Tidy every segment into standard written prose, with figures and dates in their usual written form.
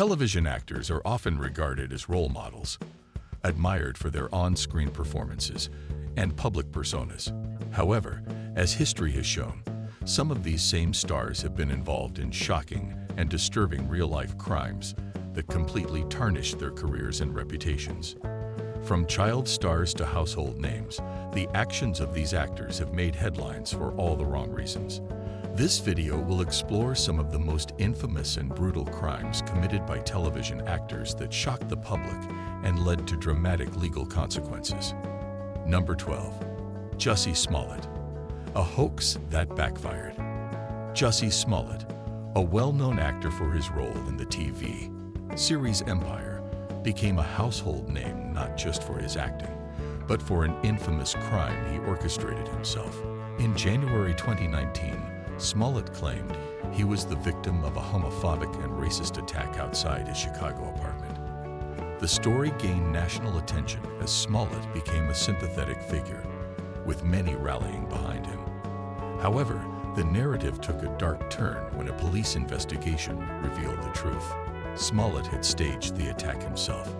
Television actors are often regarded as role models, admired for their on-screen performances and public personas. However, as history has shown, some of these same stars have been involved in shocking and disturbing real-life crimes that completely tarnished their careers and reputations. From child stars to household names, the actions of these actors have made headlines for all the wrong reasons. This video will explore some of the most infamous and brutal crimes committed by television actors that shocked the public and led to dramatic legal consequences. Number 12. Jussie Smollett. A hoax that backfired. Jussie Smollett, a well-known actor for his role in the TV series Empire, became a household name not just for his acting, but for an infamous crime he orchestrated himself. In January 2019, Smollett claimed he was the victim of a homophobic and racist attack outside his Chicago apartment. The story gained national attention as Smollett became a sympathetic figure, with many rallying behind him. However, the narrative took a dark turn when a police investigation revealed the truth. Smollett had staged the attack himself.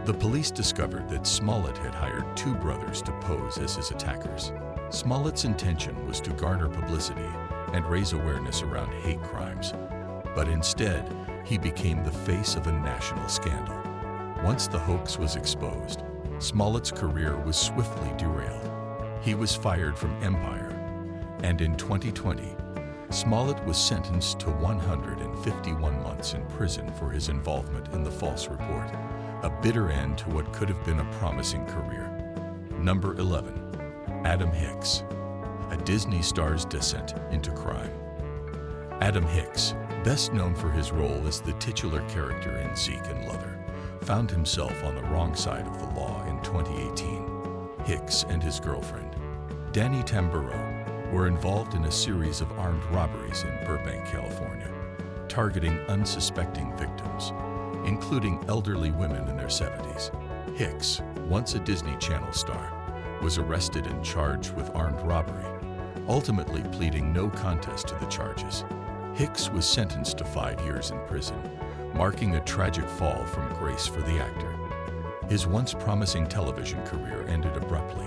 The police discovered that Smollett had hired two brothers to pose as his attackers. Smollett's intention was to garner publicity and raise awareness around hate crimes, but instead, he became the face of a national scandal. Once the hoax was exposed, Smollett's career was swiftly derailed. He was fired from Empire, and in 2020, Smollett was sentenced to 151 months in prison for his involvement in the false report, a bitter end to what could have been a promising career. Number 11. Adam Hicks. A Disney star's descent into crime. Adam Hicks, best known for his role as the titular character in Zeke and Lover, found himself on the wrong side of the law in 2018. Hicks and his girlfriend, Danny Tamburo, were involved in a series of armed robberies in Burbank, California, targeting unsuspecting victims, including elderly women in their 70s. Hicks, once a Disney Channel star, was arrested and charged with armed robbery, ultimately pleading no contest to the charges. Hicks was sentenced to 5 years in prison, marking a tragic fall from grace for the actor. His once promising television career ended abruptly,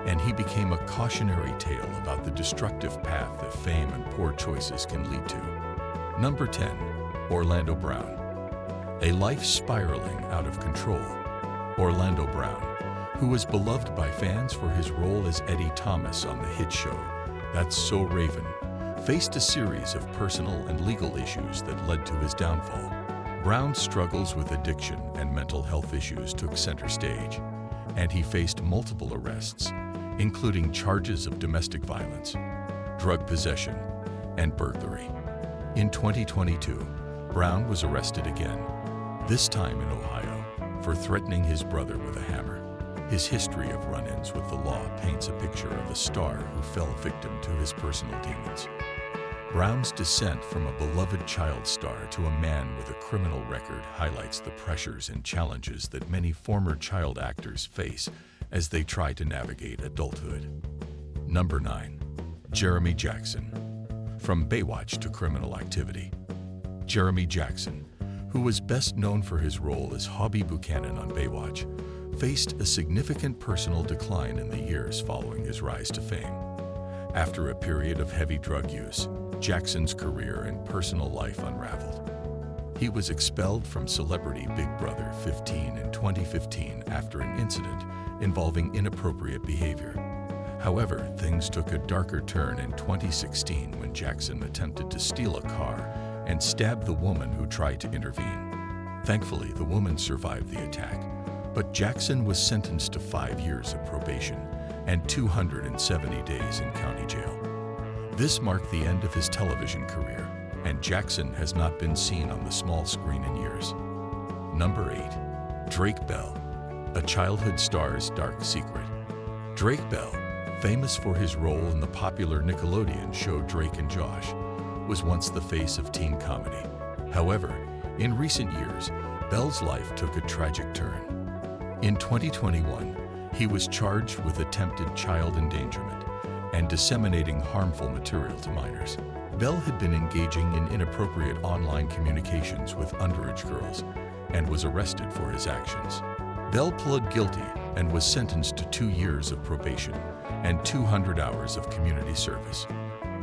and he became a cautionary tale about the destructive path that fame and poor choices can lead to. Number 10. Orlando Brown. A life spiraling out of control. Orlando Brown, who was beloved by fans for his role as Eddie Thomas on the hit show That's So Raven, faced a series of personal and legal issues that led to his downfall. Brown's struggles with addiction and mental health issues took center stage, and he faced multiple arrests, including charges of domestic violence, drug possession, and burglary. In 2022, Brown was arrested again, this time in Ohio, for threatening his brother with a hammer. His history of run-ins with the law paints a picture of a star who fell victim to his personal demons. Brown's descent from a beloved child star to a man with a criminal record highlights the pressures and challenges that many former child actors face as they try to navigate adulthood. Number 9. Jeremy Jackson. From Baywatch to Criminal Activity. Jeremy Jackson, who was best known for his role as Hobie Buchanan on Baywatch, faced a significant personal decline in the years following his rise to fame. After a period of heavy drug use, Jackson's career and personal life unraveled. He was expelled from Celebrity Big Brother 15 in 2015 after an incident involving inappropriate behavior. However, things took a darker turn in 2016 when Jackson attempted to steal a car and stabbed the woman who tried to intervene. Thankfully, the woman survived the attack, but Jackson was sentenced to 5 years of probation and 270 days in county jail. This marked the end of his television career, and Jackson has not been seen on the small screen in years. Number 8. Drake Bell. A childhood star's dark secret. Drake Bell, famous for his role in the popular Nickelodeon show Drake and Josh, was once the face of teen comedy. However, in recent years, Bell's life took a tragic turn. In 2021, he was charged with attempted child endangerment and disseminating harmful material to minors. Bell had been engaging in inappropriate online communications with underage girls and was arrested for his actions. Bell pled guilty and was sentenced to 2 years of probation and 200 hours of community service.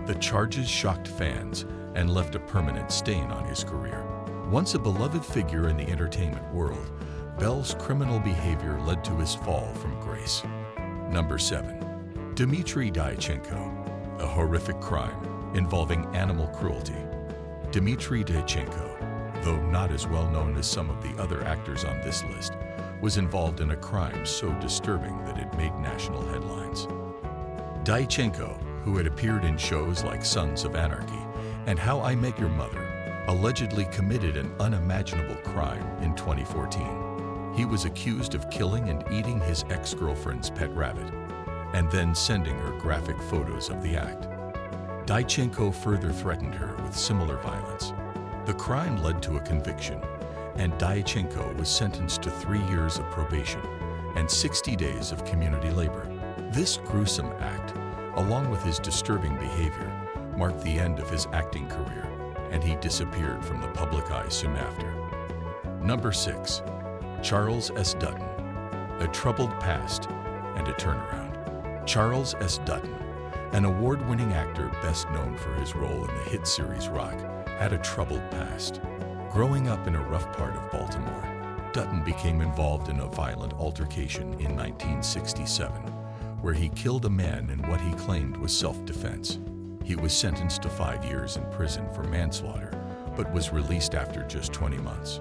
The charges shocked fans and left a permanent stain on his career. Once a beloved figure in the entertainment world, Bell's criminal behavior led to his fall from grace. Number 7. Dmitry Dyachenko, a horrific crime involving animal cruelty. Dmitry Dyachenko, though not as well known as some of the other actors on this list, was involved in a crime so disturbing that it made national headlines. Dyachenko, who had appeared in shows like Sons of Anarchy and How I Met Your Mother, allegedly committed an unimaginable crime in 2014. He was accused of killing and eating his ex-girlfriend's pet rabbit, and then sending her graphic photos of the act. Dyachenko further threatened her with similar violence. The crime led to a conviction, and Dyachenko was sentenced to 3 years of probation and 60 days of community labor. This gruesome act, along with his disturbing behavior, marked the end of his acting career, and he disappeared from the public eye soon after. Number 6. Charles S. Dutton, a troubled past and a turnaround. Charles S. Dutton, an award-winning actor best known for his role in the hit series Rock, had a troubled past. Growing up in a rough part of Baltimore, Dutton became involved in a violent altercation in 1967, where he killed a man in what he claimed was self-defense. He was sentenced to 5 years in prison for manslaughter, but was released after just 20 months.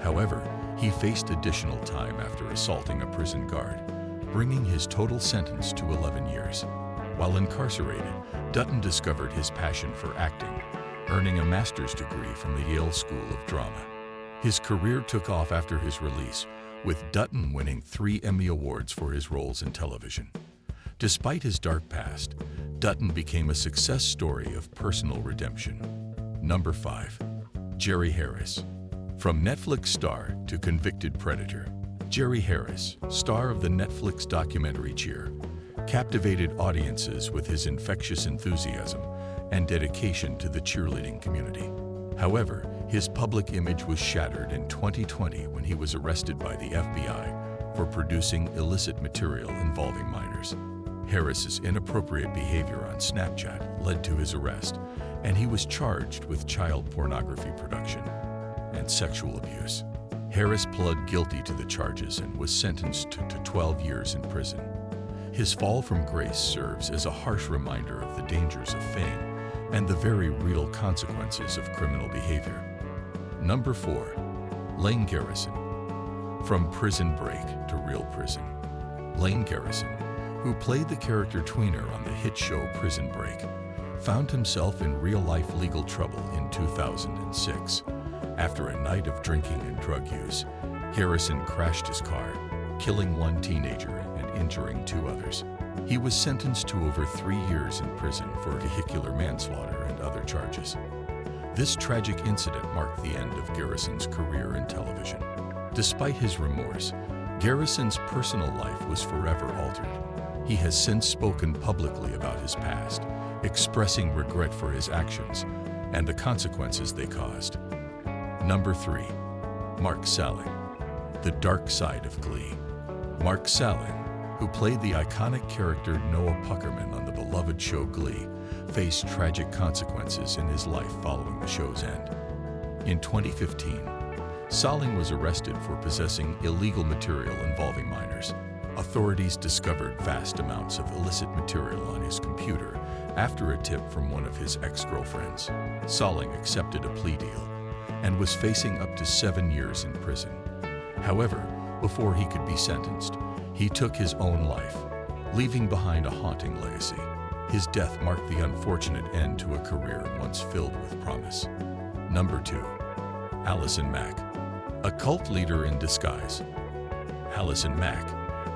However, he faced additional time after assaulting a prison guard, bringing his total sentence to 11 years. While incarcerated, Dutton discovered his passion for acting, earning a master's degree from the Yale School of Drama. His career took off after his release, with Dutton winning 3 Emmy Awards for his roles in television. Despite his dark past, Dutton became a success story of personal redemption. Number 5. Jerry Harris. From Netflix star to convicted predator, Jerry Harris, star of the Netflix documentary Cheer, captivated audiences with his infectious enthusiasm and dedication to the cheerleading community. However, his public image was shattered in 2020 when he was arrested by the FBI for producing illicit material involving minors. Harris's inappropriate behavior on Snapchat led to his arrest, and he was charged with child pornography production and sexual abuse. Harris pled guilty to the charges and was sentenced to 12 years in prison. His fall from grace serves as a harsh reminder of the dangers of fame and the very real consequences of criminal behavior. Number 4. Lane Garrison. From Prison Break to Real Prison. Lane Garrison, who played the character Tweener on the hit show Prison Break, found himself in real-life legal trouble in 2006. After a night of drinking and drug use, Garrison crashed his car, killing 1 teenager and injuring 2 others. He was sentenced to over 3 years in prison for vehicular manslaughter and other charges. This tragic incident marked the end of Garrison's career in television. Despite his remorse, Garrison's personal life was forever altered. He has since spoken publicly about his past, expressing regret for his actions and the consequences they caused. Number 3. Mark Salling. The Dark Side of Glee. Mark Salling, who played the iconic character Noah Puckerman on the beloved show Glee, faced tragic consequences in his life following the show's end. In 2015, Salling was arrested for possessing illegal material involving minors. Authorities discovered vast amounts of illicit material on his computer after a tip from one of his ex-girlfriends. Salling accepted a plea deal and was facing up to 7 years in prison. However, before he could be sentenced, he took his own life, leaving behind a haunting legacy. His death marked the unfortunate end to a career once filled with promise. Number 2. Allison Mack. A cult leader in disguise. Allison Mack,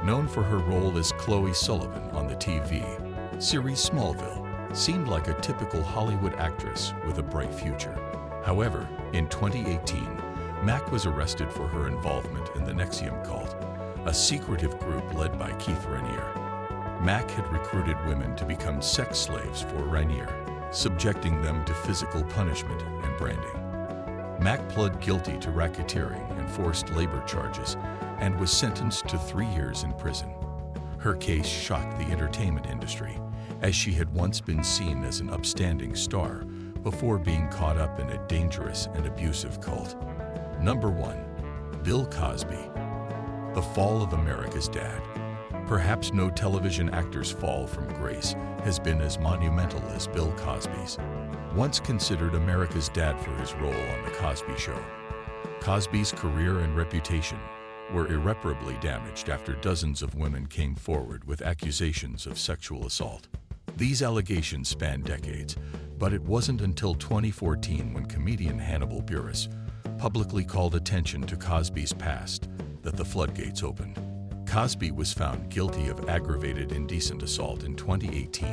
known for her role as Chloe Sullivan on the TV series Smallville, seemed like a typical Hollywood actress with a bright future. However, in 2018, Mack was arrested for her involvement in the NXIVM cult, a secretive group led by Keith Raniere. Mack had recruited women to become sex slaves for Raniere, subjecting them to physical punishment and branding. Mack pled guilty to racketeering and forced labor charges and was sentenced to 3 years in prison. Her case shocked the entertainment industry, as she had once been seen as an upstanding star before being caught up in a dangerous and abusive cult. Number 1. Bill Cosby. The fall of America's dad. Perhaps no television actor's fall from grace has been as monumental as Bill Cosby's. Once considered America's dad for his role on The Cosby Show, Cosby's career and reputation were irreparably damaged after dozens of women came forward with accusations of sexual assault. These allegations span decades, but it wasn't until 2014 when comedian Hannibal Buress publicly called attention to Cosby's past that the floodgates opened. Cosby was found guilty of aggravated indecent assault in 2018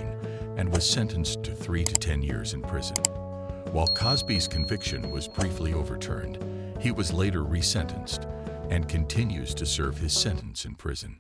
and was sentenced to 3 to 10 years in prison. While Cosby's conviction was briefly overturned, he was later resentenced and continues to serve his sentence in prison.